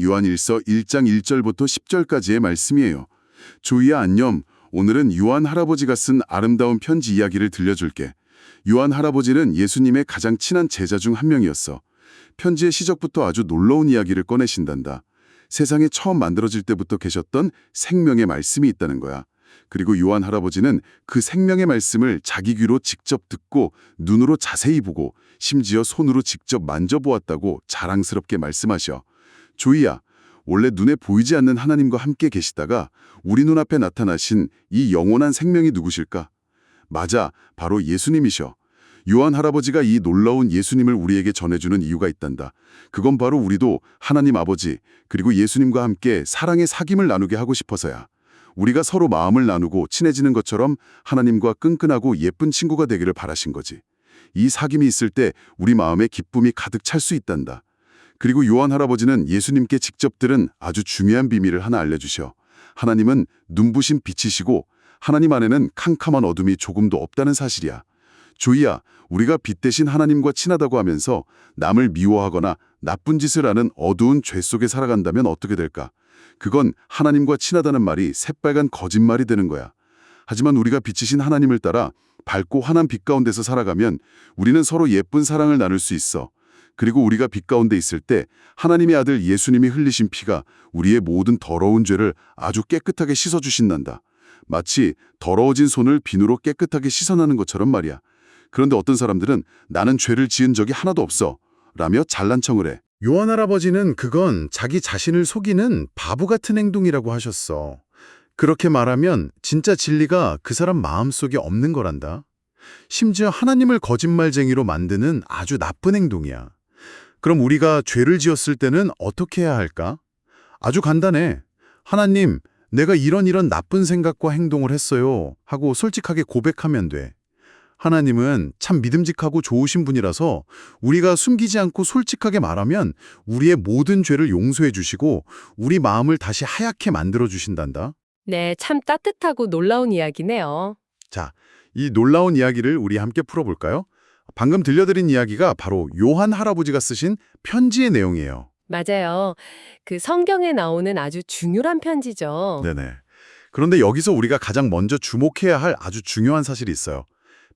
요한일서 1장 1절부터 10절까지의 말씀이에요. 조이야 안녕. 오늘은 요한 할아버지가 쓴 아름다운 편지 이야기를 들려줄게. 요한 할아버지는 예수님의 가장 친한 제자 중 한 명이었어. 편지의 시작부터 아주 놀라운 이야기를 꺼내신단다. 세상에 처음 만들어질 때부터 계셨던 생명의 말씀이 있다는 거야. 그리고 요한 할아버지는 그 생명의 말씀을 자기 귀로 직접 듣고 눈으로 자세히 보고 심지어 손으로 직접 만져보았다고 자랑스럽게 말씀하셔. 조이야, 원래 눈에 보이지 않는 하나님과 함께 계시다가 우리 눈앞에 나타나신 이 영원한 생명이 누구실까? 맞아, 바로 예수님이셔. 요한 할아버지가 이 놀라운 예수님을 우리에게 전해주는 이유가 있단다. 그건 바로 우리도 하나님 아버지 그리고 예수님과 함께 사랑의 사귐을 나누게 하고 싶어서야. 우리가 서로 마음을 나누고 친해지는 것처럼 하나님과 끈끈하고 예쁜 친구가 되기를 바라신 거지. 이 사귐이 있을 때 우리 마음에 기쁨이 가득 찰 수 있단다. 그리고 요한 할아버지는 예수님께 직접 들은 아주 중요한 비밀을 하나 알려주셔. 하나님은 눈부신 빛이시고 하나님 안에는 캄캄한 어둠이 조금도 없다는 사실이야. 조이야, 우리가 빛 대신 하나님과 친하다고 하면서 남을 미워하거나 나쁜 짓을 하는 어두운 죄 속에 살아간다면 어떻게 될까? 그건 하나님과 친하다는 말이 새빨간 거짓말이 되는 거야. 하지만 우리가 빛이신 하나님을 따라 밝고 환한 빛 가운데서 살아가면 우리는 서로 예쁜 사랑을 나눌 수 있어. 그리고 우리가 빛 가운데 있을 때 하나님의 아들 예수님이 흘리신 피가 우리의 모든 더러운 죄를 아주 깨끗하게 씻어주신단다. 마치 더러워진 손을 비누로 깨끗하게 씻어내는 것처럼 말이야. 그런데 어떤 사람들은 나는 죄를 지은 적이 하나도 없어 라며 잘난 척을 해. 요한 할아버지는 그건 자기 자신을 속이는 바보 같은 행동이라고 하셨어. 그렇게 말하면 진짜 진리가 그 사람 마음속에 없는 거란다. 심지어 하나님을 거짓말쟁이로 만드는 아주 나쁜 행동이야. 그럼 우리가 죄를 지었을 때는 어떻게 해야 할까? 아주 간단해. 하나님, 내가 이런 나쁜 생각과 행동을 했어요 하고 솔직하게 고백하면 돼. 하나님은 참 믿음직하고 좋으신 분이라서 우리가 숨기지 않고 솔직하게 말하면 우리의 모든 죄를 용서해 주시고 우리 마음을 다시 하얗게 만들어 주신단다. 네, 참 따뜻하고 놀라운 이야기네요. 자, 이 놀라운 이야기를 우리 함께 풀어볼까요? 방금 들려드린 이야기가 바로 요한 할아버지가 쓰신 편지의 내용이에요. 맞아요. 그 성경에 나오는 아주 중요한 편지죠. 네네. 그런데 여기서 우리가 가장 먼저 주목해야 할 아주 중요한 사실이 있어요.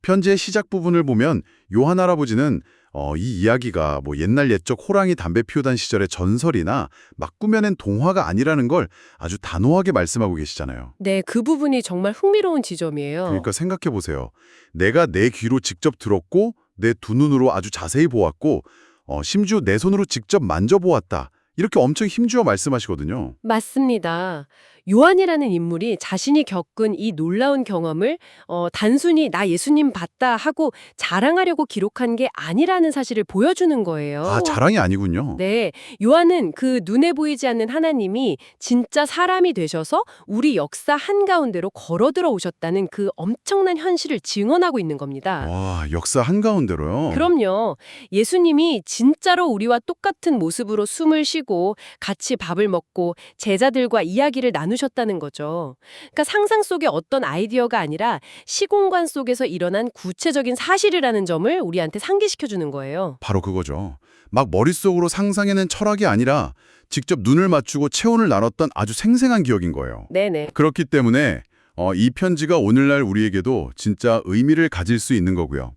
편지의 시작 부분을 보면 요한 할아버지는 이 이야기가 옛날 옛적 호랑이 담배 피우던 시절의 전설이나 막 꾸며낸 동화가 아니라는 걸 아주 단호하게 말씀하고 계시잖아요. 네, 그 부분이 정말 흥미로운 지점이에요. 그러니까 생각해 보세요. 내가 내 귀로 직접 들었고 내 두 눈으로 아주 자세히 보았고 심지어 내 손으로 직접 만져보았다. 이렇게 엄청 힘주어 말씀하시거든요. 맞습니다. 요한이라는 인물이 자신이 겪은 이 놀라운 경험을 단순히 나 예수님 봤다 하고 자랑하려고 기록한 게 아니라는 사실을 보여주는 거예요. 아, 자랑이 아니군요. 네, 요한은 그 눈에 보이지 않는 하나님이 진짜 사람이 되셔서 우리 역사 한가운데로 걸어 들어오셨다는 그 엄청난 현실을 증언하고 있는 겁니다. 와, 역사 한가운데로요? 그럼요. 예수님이 진짜로 우리와 똑같은 모습으로 숨을 쉬고 같이 밥을 먹고 제자들과 이야기를 나누셨다는 거죠. 그러니까 상상 속의 어떤 아이디어가 아니라 시공간 속에서 일어난 구체적인 사실이라는 점을 우리한테 상기시켜주는 거예요. 바로 그거죠. 막 머릿속으로 상상해낸 철학이 아니라 직접 눈을 맞추고 체온을 나눴던 아주 생생한 기억인 거예요. 네네. 그렇기 때문에 이 편지가 오늘날 우리에게도 진짜 의미를 가질 수 있는 거고요.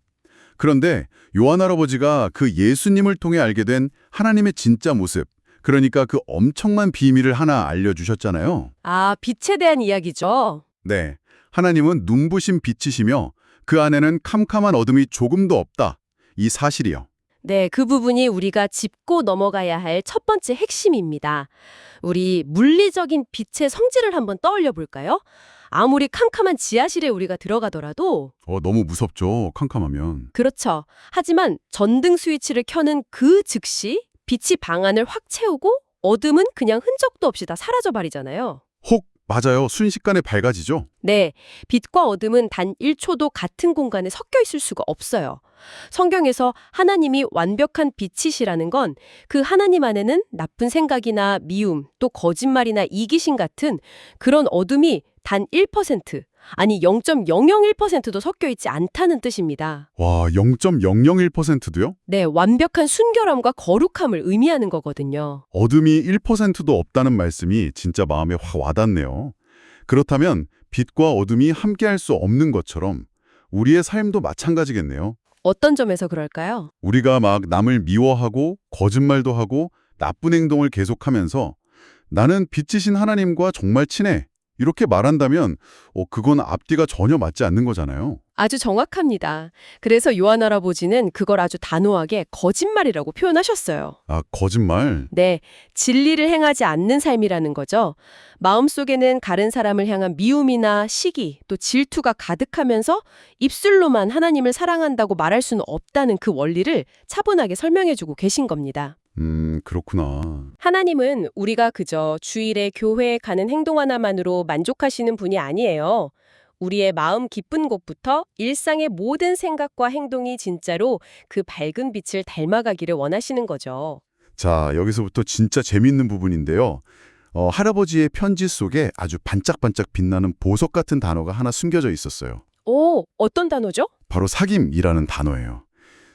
그런데 요한 할아버지가 그 예수님을 통해 알게 된 하나님의 진짜 모습, 그러니까 그 엄청난 비밀을 하나 알려주셨잖아요. 아, 빛에 대한 이야기죠. 네, 하나님은 눈부신 빛이시며 그 안에는 캄캄한 어둠이 조금도 없다. 이 사실이요. 네, 그 부분이 우리가 짚고 넘어가야 할 첫 번째 핵심입니다. 우리 물리적인 빛의 성질을 한번 떠올려 볼까요? 아무리 캄캄한 지하실에 우리가 들어가더라도 너무 무섭죠, 캄캄하면. 그렇죠. 하지만 전등 스위치를 켜는 그 즉시 빛이 방 안을 확 채우고 어둠은 그냥 흔적도 없이 다 사라져버리잖아요. 혹, 맞아요. 순식간에 밝아지죠? 네, 빛과 어둠은 단 1초도 같은 공간에 섞여 있을 수가 없어요. 성경에서 하나님이 완벽한 빛이시라는 건 그 하나님 안에는 나쁜 생각이나 미움, 또 거짓말이나 이기심 같은 그런 어둠이 단 1%, 아니, 0.001%도 섞여 있지 않다는 뜻입니다. 와, 0.001%도요? 네, 완벽한 순결함과 거룩함을 의미하는 거거든요. 어둠이 1%도 없다는 말씀이 진짜 마음에 확 와닿네요. 그렇다면 빛과 어둠이 함께할 수 없는 것처럼 우리의 삶도 마찬가지겠네요. 어떤 점에서 그럴까요? 우리가 막 남을 미워하고 거짓말도 하고 나쁜 행동을 계속하면서 나는 빛이신 하나님과 정말 친해. 이렇게 말한다면 그건 앞뒤가 전혀 맞지 않는 거잖아요. 아주 정확합니다. 그래서 요한 할아버지는 그걸 아주 단호하게 거짓말이라고 표현하셨어요. 아, 거짓말? 네, 진리를 행하지 않는 삶이라는 거죠. 마음속에는 다른 사람을 향한 미움이나 시기, 또 질투가 가득하면서 입술로만 하나님을 사랑한다고 말할 수는 없다는 그 원리를 차분하게 설명해주고 계신 겁니다. 그렇구나. 하나님은 우리가 그저 주일에 교회에 가는 행동 하나만으로 만족하시는 분이 아니에요. 우리의 마음 깊은 곳부터 일상의 모든 생각과 행동이 진짜로 그 밝은 빛을 닮아가기를 원하시는 거죠. 자, 여기서부터 진짜 재밌는 부분인데요. 할아버지의 편지 속에 아주 반짝반짝 빛나는 보석 같은 단어가 하나 숨겨져 있었어요. 오, 어떤 단어죠? 바로 사귐이라는 단어예요.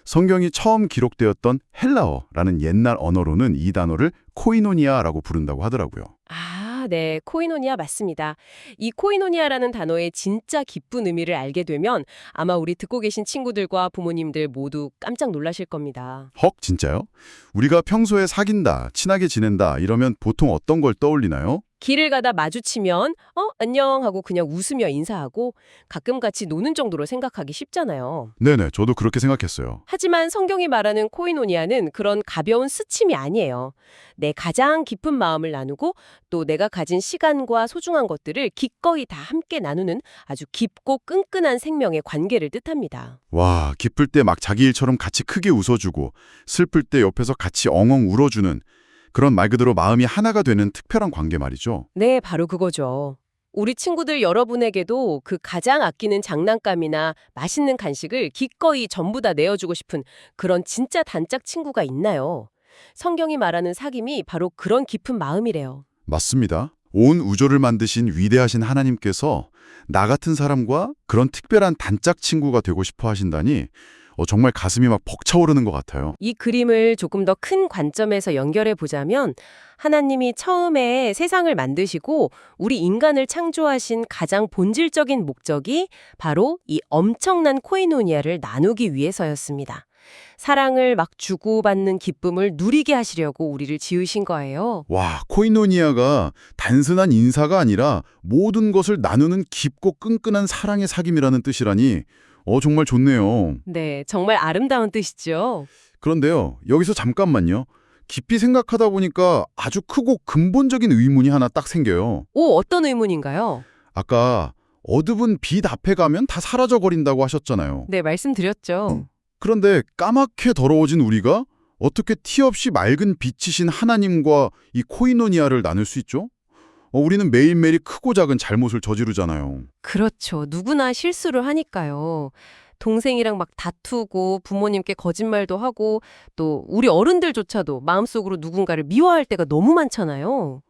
성경이 처음 기록되었던 헬라어라는 옛날 언어로는 이 단어를 코이노니아라고 부른다고 하더라고요. 아, 네. 코이노니아 맞습니다. 이 코이노니아라는 단어의 진짜 깊은 의미를 알게 되면 아마 우리 듣고 계신 친구들과 부모님들 모두 깜짝 놀라실 겁니다. 헉, 진짜요? 우리가 평소에 사귄다, 친하게 지낸다 이러면 보통 어떤 걸 떠올리나요? 길을 가다 마주치면 안녕 하고 그냥 웃으며 인사하고 가끔 같이 노는 정도로 생각하기 쉽잖아요. 네네, 저도 그렇게 생각했어요. 하지만 성경이 말하는 코이노니아는 그런 가벼운 스침이 아니에요. 내 가장 깊은 마음을 나누고 또 내가 가진 시간과 소중한 것들을 기꺼이 다 함께 나누는 아주 깊고 끈끈한 생명의 관계를 뜻합니다. 와, 기쁠 때 막 자기 일처럼 같이 크게 웃어주고 슬플 때 옆에서 같이 엉엉 울어주는 그런 말 그대로 마음이 하나가 되는 특별한 관계 말이죠. 네, 바로 그거죠. 우리 친구들 여러분에게도 그 가장 아끼는 장난감이나 맛있는 간식을 기꺼이 전부 다 내어주고 싶은 그런 진짜 단짝 친구가 있나요? 성경이 말하는 사귐이 바로 그런 깊은 마음이래요. 맞습니다. 온 우주를 만드신 위대하신 하나님께서 나 같은 사람과 그런 특별한 단짝 친구가 되고 싶어 하신다니 정말 가슴이 막 벅차오르는 것 같아요. 이 그림을 조금 더 큰 관점에서 연결해 보자면 하나님이 처음에 세상을 만드시고 우리 인간을 창조하신 가장 본질적인 목적이 바로 이 엄청난 코이노니아를 나누기 위해서였습니다. 사랑을 막 주고받는 기쁨을 누리게 하시려고 우리를 지으신 거예요. 와, 코이노니아가 단순한 인사가 아니라 모든 것을 나누는 깊고 끈끈한 사랑의 사귐이라는 뜻이라니 정말 좋네요. 네, 정말 아름다운 뜻이죠. 그런데요, 여기서 잠깐만요. 깊이 생각하다 보니까 아주 크고 근본적인 의문이 하나 딱 생겨요. 오, 어떤 의문인가요? 아까 어두운 빛 앞에 가면 다 사라져버린다고 하셨잖아요. 네, 말씀드렸죠. 그런데 까맣게 더러워진 우리가 어떻게 티 없이 맑은 빛이신 하나님과 이 코이노니아를 나눌 수 있죠? 우리는 매일매일 크고 작은 잘못을 저지르잖아요. 그렇죠. 누구나 실수를 하니까요. 동생이랑 막 다투고 부모님께 거짓말도 하고 또 우리 어른들조차도 마음속으로 누군가를 미워할 때가 너무 많잖아요.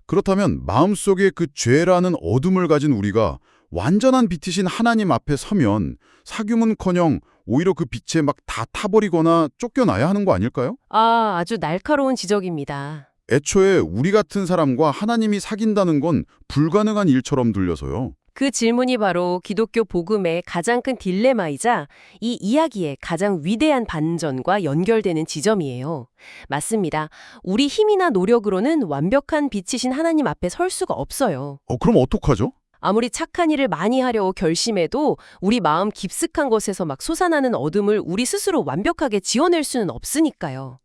그렇다면 마음속에 그 죄라는 어둠을 가진 우리가 완전한 빛이신 하나님 앞에 서면 사귐은커녕 오히려 그 빛에 막 다 타버리거나 쫓겨나야 하는 거 아닐까요? 아, 아주 날카로운 지적입니다. 애초에 우리 같은 사람과 하나님이 사귄다는 건 불가능한 일처럼 들려서요. 그 질문이 바로 기독교 복음의 가장 큰 딜레마이자 이 이야기의 가장 위대한 반전과 연결되는 지점이에요. 맞습니다. 우리 힘이나 노력으로는 완벽한 빛이신 하나님 앞에 설 수가 없어요. 그럼 어떡하죠? 아무리 착한 일을 많이 하려고 결심해도 우리 마음 깊숙한 곳에서 막 솟아나는 어둠을 우리 스스로 완벽하게 지워낼 수는 없으니까요.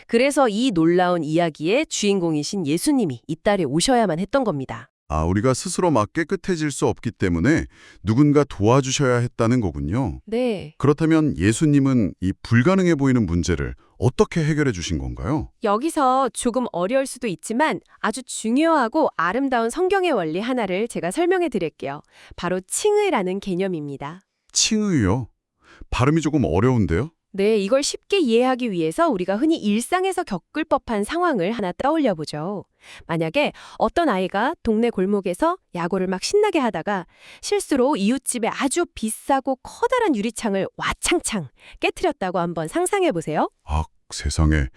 그래서 이 놀라운 이야기의 주인공이신 예수님이 이 딸에 오셔야만 했던 겁니다. 우리가 스스로 막 깨끗해질 수 없기 때문에 누군가 도와주셔야 했다는 거군요. 네. 그렇다면 예수님은 이 불가능해 보이는 문제를 어떻게 해결해 주신 건가요? 여기서 조금 어려울 수도 있지만 아주 중요하고 아름다운 성경의 원리 하나를 제가 설명해 드릴게요. 바로 칭의라는 개념입니다. 칭의요? 발음이 조금 어려운데요? 네, 이걸 쉽게 이해하기 위해서 우리가 흔히 일상에서 겪을 법한 상황을 하나 떠올려 보죠. 만약에 어떤 아이가 동네 골목에서 야구를 막 신나게 하다가 실수로 이웃집에 아주 비싸고 커다란 유리창을 와창창 깨트렸다고 한번 상상해 보세요. 아, 세상에.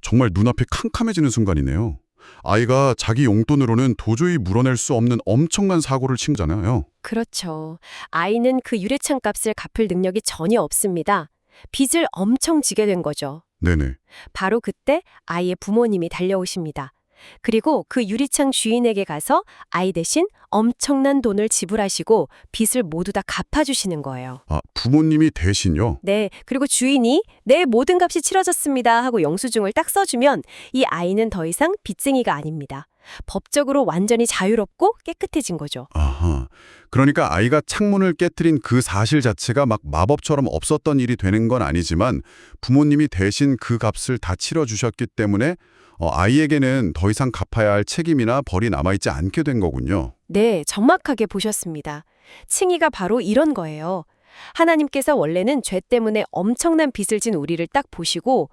정말 눈앞이 캄캄해지는 순간이네요. 아이가 자기 용돈으로는 도저히 물어낼 수 없는 엄청난 사고를 친 거잖아요. 그렇죠. 아이는 그 유리창 값을 갚을 능력이 전혀 없습니다. 빚을 엄청 지게 된 거죠. 네네. 바로 그때 아이의 부모님이 달려오십니다. 그리고 그 유리창 주인에게 가서 아이 대신 엄청난 돈을 지불하시고 빚을 모두 다 갚아주시는 거예요. 아, 부모님이 대신요? 네, 그리고 주인이 내 모든 값이 치러졌습니다 하고 영수증을 딱 써주면 이 아이는 더 이상 빚쟁이가 아닙니다. 법적으로 완전히 자유롭고 깨끗해진 거죠. 아하. 그러니까 아이가 창문을 깨트린 그 사실 자체가 막 마법처럼 없었던 일이 되는 건 아니지만 부모님이 대신 그 값을 다 치러주셨기 때문에 아이에게는 더 이상 갚아야 할 책임이나 벌이 남아있지 않게 된 거군요. 네, 정확하게 보셨습니다. 칭의가 바로 이런 거예요. 하나님께서 원래는 죄 때문에 엄청난 빚을 진 우리를 딱 보시고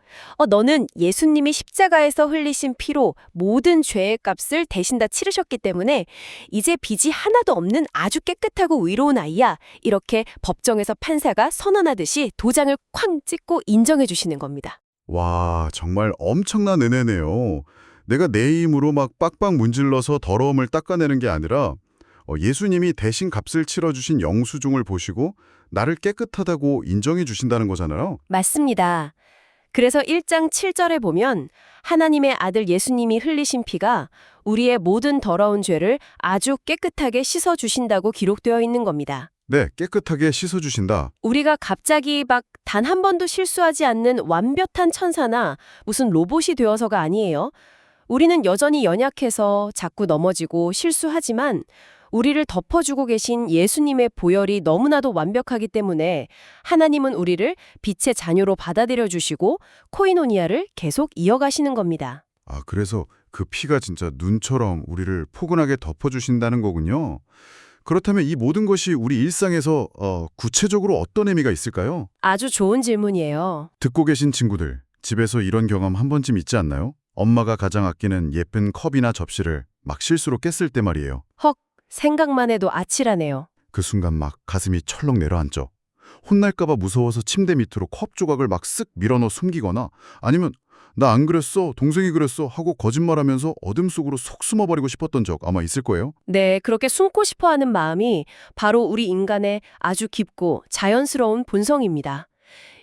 너는 예수님이 십자가에서 흘리신 피로 모든 죄의 값을 대신 다 치르셨기 때문에 이제 빚이 하나도 없는 아주 깨끗하고 의로운 아이야. 이렇게 법정에서 판사가 선언하듯이 도장을 쾅 찍고 인정해 주시는 겁니다. 와, 정말 엄청난 은혜네요. 내가 내 힘으로 막 빡빡 문질러서 더러움을 닦아내는 게 아니라 예수님이 대신 값을 치러주신 영수증을 보시고 나를 깨끗하다고 인정해 주신다는 거잖아요. 맞습니다. 그래서 1장 7절에 보면 하나님의 아들 예수님이 흘리신 피가 우리의 모든 더러운 죄를 아주 깨끗하게 씻어주신다고 기록되어 있는 겁니다. 네, 깨끗하게 씻어주신다. 우리가 갑자기 막 단 한 번도 실수하지 않는 완벽한 천사나 무슨 로봇이 되어서가 아니에요. 우리는 여전히 연약해서 자꾸 넘어지고 실수하지만 우리를 덮어주고 계신 예수님의 보혈이 너무나도 완벽하기 때문에 하나님은 우리를 빛의 자녀로 받아들여 주시고 코이노니아를 계속 이어가시는 겁니다. 아, 그래서 그 피가 진짜 눈처럼 우리를 포근하게 덮어주신다는 거군요. 그렇다면 이 모든 것이 우리 일상에서 구체적으로 어떤 의미가 있을까요? 아주 좋은 질문이에요. 듣고 계신 친구들, 집에서 이런 경험 한 번쯤 있지 않나요? 엄마가 가장 아끼는 예쁜 컵이나 접시를 막 실수로 깼을 때 말이에요. 헉, 생각만 해도 아찔하네요. 그 순간 막 가슴이 철렁 내려앉죠. 혼날까봐 무서워서 침대 밑으로 컵 조각을 막 쓱 밀어넣어 숨기거나 아니면 나 안 그랬어, 동생이 그랬어 하고 거짓말하면서 어둠 속으로 속 숨어버리고 싶었던 적 아마 있을 거예요. 네, 그렇게 숨고 싶어하는 마음이 바로 우리 인간의 아주 깊고 자연스러운 본성입니다.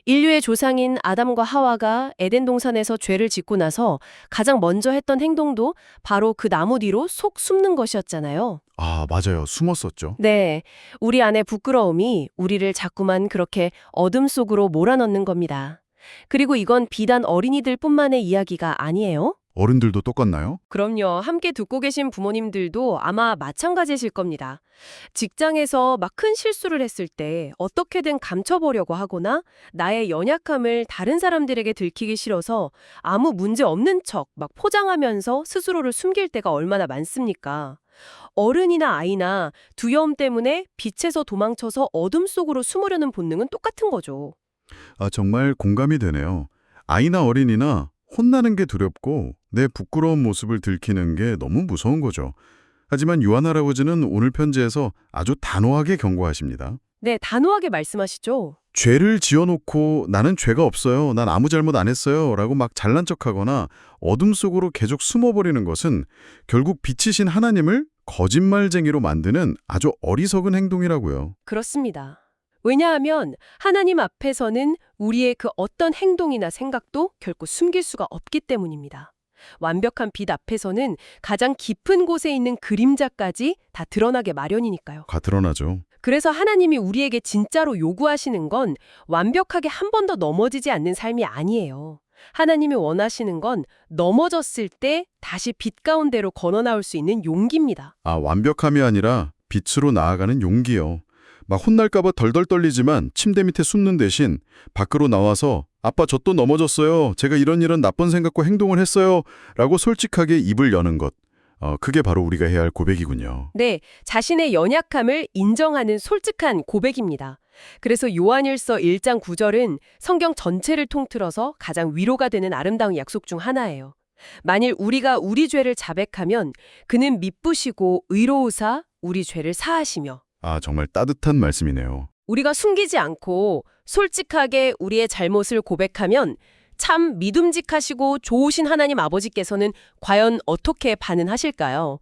인류의 조상인 아담과 하와가 에덴 동산에서 죄를 짓고 나서 가장 먼저 했던 행동도 바로 그 나무 뒤로 속 숨는 것이었잖아요. 아, 맞아요. 숨었었죠. 네, 우리 안의 부끄러움이 우리를 자꾸만 그렇게 어둠 속으로 몰아넣는 겁니다. 그리고 이건 비단 어린이들뿐만의 이야기가 아니에요. 어른들도 똑같나요? 그럼요. 함께 듣고 계신 부모님들도 아마 마찬가지실 겁니다. 직장에서 막 큰 실수를 했을 때 어떻게든 감춰보려고 하거나 나의 연약함을 다른 사람들에게 들키기 싫어서 아무 문제 없는 척 막 포장하면서 스스로를 숨길 때가 얼마나 많습니까? 어른이나 아이나 두려움 때문에 빛에서 도망쳐서 어둠 속으로 숨으려는 본능은 똑같은 거죠. 아, 정말 공감이 되네요. 아이나 어린이나 혼나는 게 두렵고 내 부끄러운 모습을 들키는 게 너무 무서운 거죠. 하지만 요한 할아버지는 오늘 편지에서 아주 단호하게 경고하십니다. 네, 단호하게 말씀하시죠. 죄를 지어놓고 나는 죄가 없어요, 난 아무 잘못 안 했어요 라고 막 잘난 척하거나 어둠 속으로 계속 숨어버리는 것은 결국 빛이신 하나님을 거짓말쟁이로 만드는 아주 어리석은 행동이라고요. 그렇습니다. 왜냐하면 하나님 앞에서는 우리의 그 어떤 행동이나 생각도 결코 숨길 수가 없기 때문입니다. 완벽한 빛 앞에서는 가장 깊은 곳에 있는 그림자까지 다 드러나게 마련이니까요. 가 드러나죠. 그래서 하나님이 우리에게 진짜로 요구하시는 건 완벽하게 한 번 더 넘어지지 않는 삶이 아니에요. 하나님이 원하시는 건 넘어졌을 때 다시 빛 가운데로 건너나올 수 있는 용기입니다. 아, 완벽함이 아니라 빛으로 나아가는 용기요. 막 혼날까봐 덜덜 떨리지만 침대 밑에 숨는 대신 밖으로 나와서 아빠 저 또 넘어졌어요. 제가 이런 나쁜 생각과 행동을 했어요. 라고 솔직하게 입을 여는 것. 그게 바로 우리가 해야 할 고백이군요. 네, 자신의 연약함을 인정하는 솔직한 고백입니다. 그래서 요한일서 1장 9절은 성경 전체를 통틀어서 가장 위로가 되는 아름다운 약속 중 하나예요. 만일 우리가 우리 죄를 자백하면 그는 미쁘시고 의로우사 우리 죄를 사하시며. 아, 정말 따뜻한 말씀이네요. 우리가 숨기지 않고 솔직하게 우리의 잘못을 고백하면 참 믿음직하시고 좋으신 하나님 아버지께서는 과연 어떻게 반응하실까요?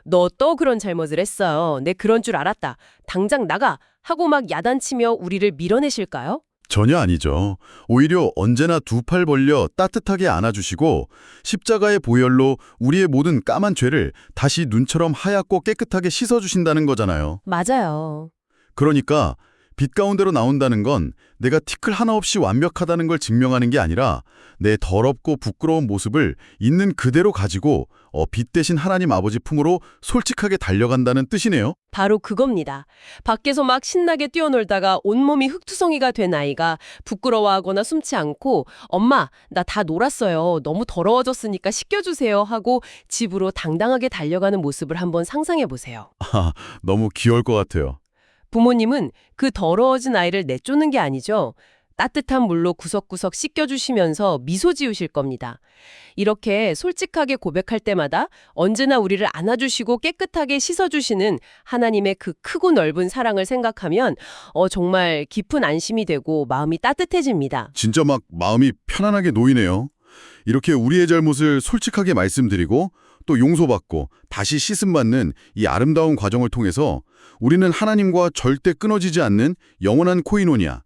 너 또 그런 잘못을 했어요. 내 그런 줄 알았다. 당장 나가. 하고 막 야단치며 우리를 밀어내실까요? 전혀 아니죠. 오히려 언제나 두 팔 벌려 따뜻하게 안아주시고 십자가의 보혈로 우리의 모든 까만 죄를 다시 눈처럼 하얗고 깨끗하게 씻어주신다는 거잖아요. 맞아요. 그러니까 빛 가운데로 나온다는 건 내가 티끌 하나 없이 완벽하다는 걸 증명하는 게 아니라 내 더럽고 부끄러운 모습을 있는 그대로 가지고 빛 대신 하나님 아버지 품으로 솔직하게 달려간다는 뜻이네요. 바로 그겁니다. 밖에서 막 신나게 뛰어놀다가 온몸이 흙투성이가 된 아이가 부끄러워하거나 숨지 않고 엄마, 나 다 놀았어요. 너무 더러워졌으니까 씻겨주세요 하고 집으로 당당하게 달려가는 모습을 한번 상상해 보세요. 너무 귀여울 것 같아요. 부모님은 그 더러워진 아이를 내쫓는 게 아니죠. 따뜻한 물로 구석구석 씻겨주시면서 미소 지으실 겁니다. 이렇게 솔직하게 고백할 때마다 언제나 우리를 안아주시고 깨끗하게 씻어주시는 하나님의 그 크고 넓은 사랑을 생각하면 정말 깊은 안심이 되고 마음이 따뜻해집니다. 진짜 막 마음이 편안하게 놓이네요. 이렇게 우리의 잘못을 솔직하게 말씀드리고 또 용서받고 다시 씻음받는 이 아름다운 과정을 통해서 우리는 하나님과 절대 끊어지지 않는 영원한 코이노니아,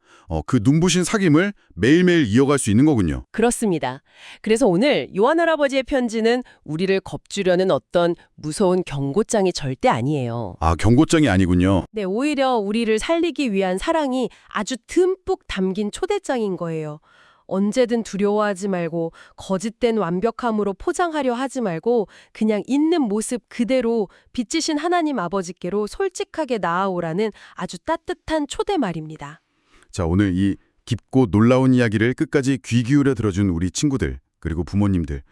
그 눈부신 사귐을 매일매일 이어갈 수 있는 거군요. 그렇습니다. 그래서 오늘 요한 할아버지의 편지는 우리를 겁주려는 어떤 무서운 경고장이 절대 아니에요. 아, 경고장이 아니군요. 네, 오히려 우리를 살리기 위한 사랑이 아주 듬뿍 담긴 초대장인 거예요. 언제든 두려워하지 말고 거짓된 완벽함으로 포장하려 하지 말고 그냥 있는 모습 그대로 빛이신 하나님 아버지께로 솔직하게 나아오라는 아주 따뜻한 초대 말입니다. 자, 오늘 이 깊고 놀라운 이야기를 끝까지 귀 기울여 들어준 우리 친구들 그리고 부모님들,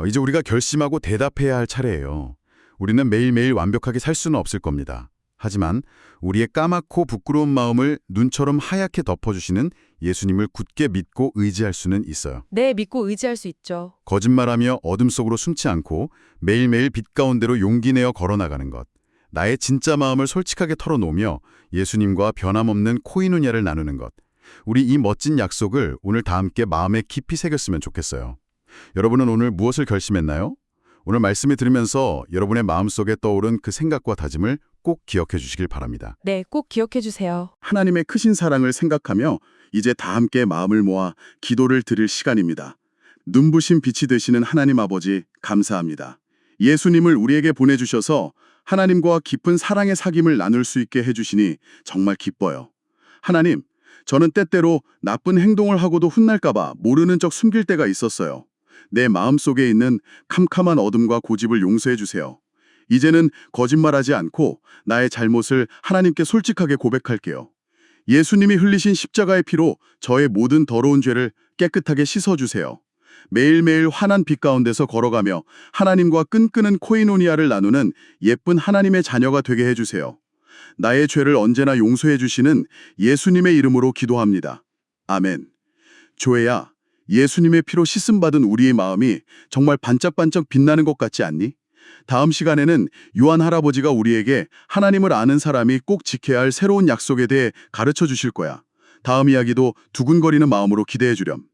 이제 우리가 결심하고 대답해야 할 차례예요. 우리는 매일매일 완벽하게 살 수는 없을 겁니다. 하지만 우리의 까맣고 부끄러운 마음을 눈처럼 하얗게 덮어주시는 예수님을 굳게 믿고 의지할 수는 있어요. 네, 믿고 의지할 수 있죠. 거짓말하며 어둠 속으로 숨지 않고 매일매일 빛 가운데로 용기 내어 걸어나가는 것. 나의 진짜 마음을 솔직하게 털어놓으며 예수님과 변함없는 코이누냐를 나누는 것. 우리 이 멋진 약속을 오늘 다 함께 마음에 깊이 새겼으면 좋겠어요. 여러분은 오늘 무엇을 결심했나요? 오늘 말씀을 들으면서 여러분의 마음속에 떠오른 그 생각과 다짐을 꼭 기억해 주시길 바랍니다. 네, 꼭 기억해 주세요. 하나님의 크신 사랑을 생각하며 이제 다 함께 마음을 모아 기도를 드릴 시간입니다. 눈부신 빛이 되시는 하나님 아버지 감사합니다. 예수님을 우리에게 보내주셔서 하나님과 깊은 사랑의 사귐을 나눌 수 있게 해주시니 정말 기뻐요. 하나님, 저는 때때로 나쁜 행동을 하고도 혼날까 봐 모르는 척 숨길 때가 있었어요. 내 마음속에 있는 캄캄한 어둠과 고집을 용서해 주세요. 이제는 거짓말하지 않고 나의 잘못을 하나님께 솔직하게 고백할게요. 예수님이 흘리신 십자가의 피로 저의 모든 더러운 죄를 깨끗하게 씻어주세요. 매일매일 환한 빛 가운데서 걸어가며 하나님과 끈끈한 코이노니아를 나누는 예쁜 하나님의 자녀가 되게 해주세요. 나의 죄를 언제나 용서해 주시는 예수님의 이름으로 기도합니다. 아멘. 조회야, 예수님의 피로 씻음받은 우리의 마음이 정말 반짝반짝 빛나는 것 같지 않니? 다음 시간에는 요한 할아버지가 우리에게 하나님을 아는 사람이 꼭 지켜야 할 새로운 약속에 대해 가르쳐 주실 거야. 다음 이야기도 두근거리는 마음으로 기대해 주렴.